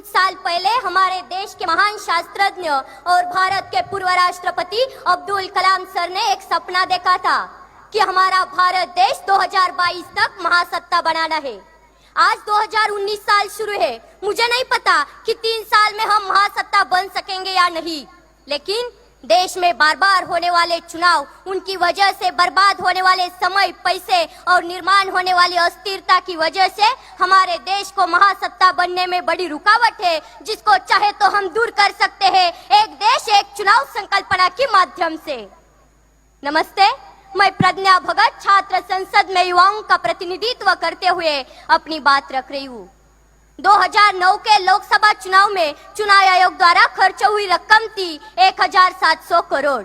कुछ साल पहले हमारे देश के महान शास्त्रज्ञ और भारत के पूर्व राष्ट्रपति अब्दुल कलाम सर ने एक सपना देखा था कि हमारा भारत देश 2022 तक महासत्ता बनाना है। आज 2019 साल शुरू है। मुझे नहीं पता कि 3 साल में हम महासत्ता बन सकेंगे या नहीं, लेकिन देश में बार बार होने वाले चुनाव, उनकी वजह से बर्बाद होने वाले समय, पैसे और निर्माण होने वाली अस्थिरता की वजह से हमारे देश को महासत्ता बनने में बड़ी रुकावट है, जिसको चाहे तो हम दूर कर सकते हैं एक देश एक चुनाव संकल्पना के माध्यम से। नमस्ते, मैं प्रज्ञा भगत छात्र संसद में युवाओं का प्रतिनिधित्व करते हुए अपनी बात रख रही हूँ। 2009 के लोकसभा चुनाव में चुनाव आयोग द्वारा खर्च हुई रकम थी 1700 करोड़।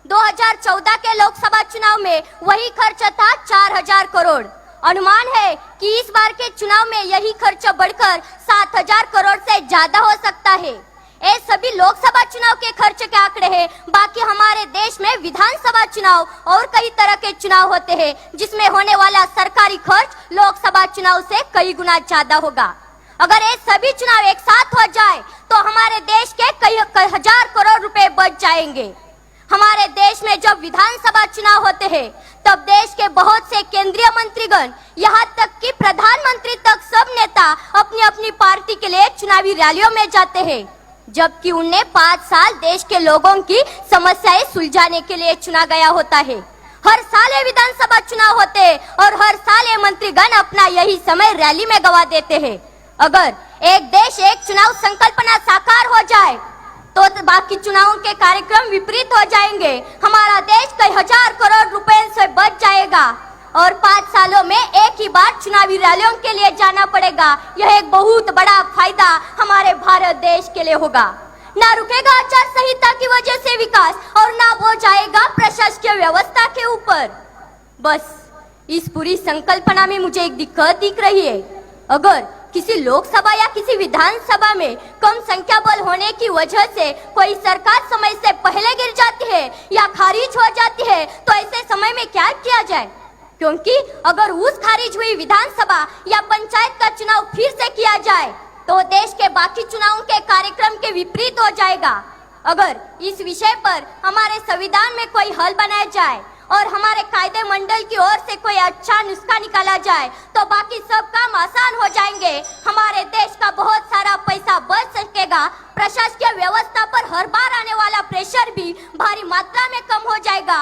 2014 के लोकसभा चुनाव में वही खर्च था 4000 करोड़। अनुमान है कि इस बार के चुनाव में यही खर्च बढ़कर 7000 करोड़ से ज्यादा हो सकता है। ये सभी लोकसभा चुनाव के खर्च के आंकड़े हैं। बाकी हमारे देश में विधानसभा चुनाव और कई तरह के चुनाव होते हैं, जिसमें होने वाला सरकारी खर्च लोकसभा चुनाव से कई गुना ज्यादा होगा। अगर ये सभी चुनाव एक साथ हो जाए तो हमारे देश के कई हजार करोड़ रुपए बच जाएंगे। हमारे देश में जब विधानसभा चुनाव होते हैं तब देश के बहुत से केंद्रीय मंत्रीगण, यहाँ तक कि प्रधानमंत्री तक, सब नेता अपनी अपनी पार्टी के लिए चुनावी रैलियों में जाते हैं, जबकि उन्हें 5 साल देश के लोगों की समस्याएं सुलझाने के लिए चुना गया होता है। हर साल ये विधानसभा चुनाव होते हैं और हर साल ये मंत्रीगण अपना यही समय रैली में गवा देते हैं। अगर एक देश एक चुनाव संकल्पना साकार हो जाए तो बाकी चुनावों के कार्यक्रम विपरीत हो जाएंगे। हमारा देश कई हजार करोड़ रुपए से बच जाएगा और 5 सालों में एक ही बार चुनावी रैलियों के लिए जाना पड़ेगा। यह एक बहुत बड़ा फायदा हमारे भारत देश के लिए होगा। ना रुकेगा आचार संहिता की वजह से विकास और ना वो जाएगा प्रशासकीय व्यवस्था के ऊपर। बस इस पूरी संकल्पना में मुझे एक दिक्कत दिख रही है। अगर किसी लोकसभा या किसी विधानसभा में कम संख्या बल होने की वजह से कोई सरकार समय से पहले गिर जाती है या खारिज हो जाती है तो ऐसे समय में क्या किया जाए? क्योंकि अगर उस खारिज हुई विधानसभा या पंचायत का चुनाव फिर से किया जाए तो देश के बाकी चुनावों के कार्यक्रम के विपरीत हो जाएगा। अगर इस विषय पर हमारे संविधान में कोई हल बनाया जाए और हमारे कायदे मंडल की ओर से कोई अच्छा नुस्खा निकाला जाए तो बाकी सब काम आसान हो जाएंगे। हमारे देश का बहुत सारा पैसा बच सकेगा। प्रशासकीय व्यवस्था पर हर बार आने वाला प्रेशर भी भारी मात्रा में कम हो जाएगा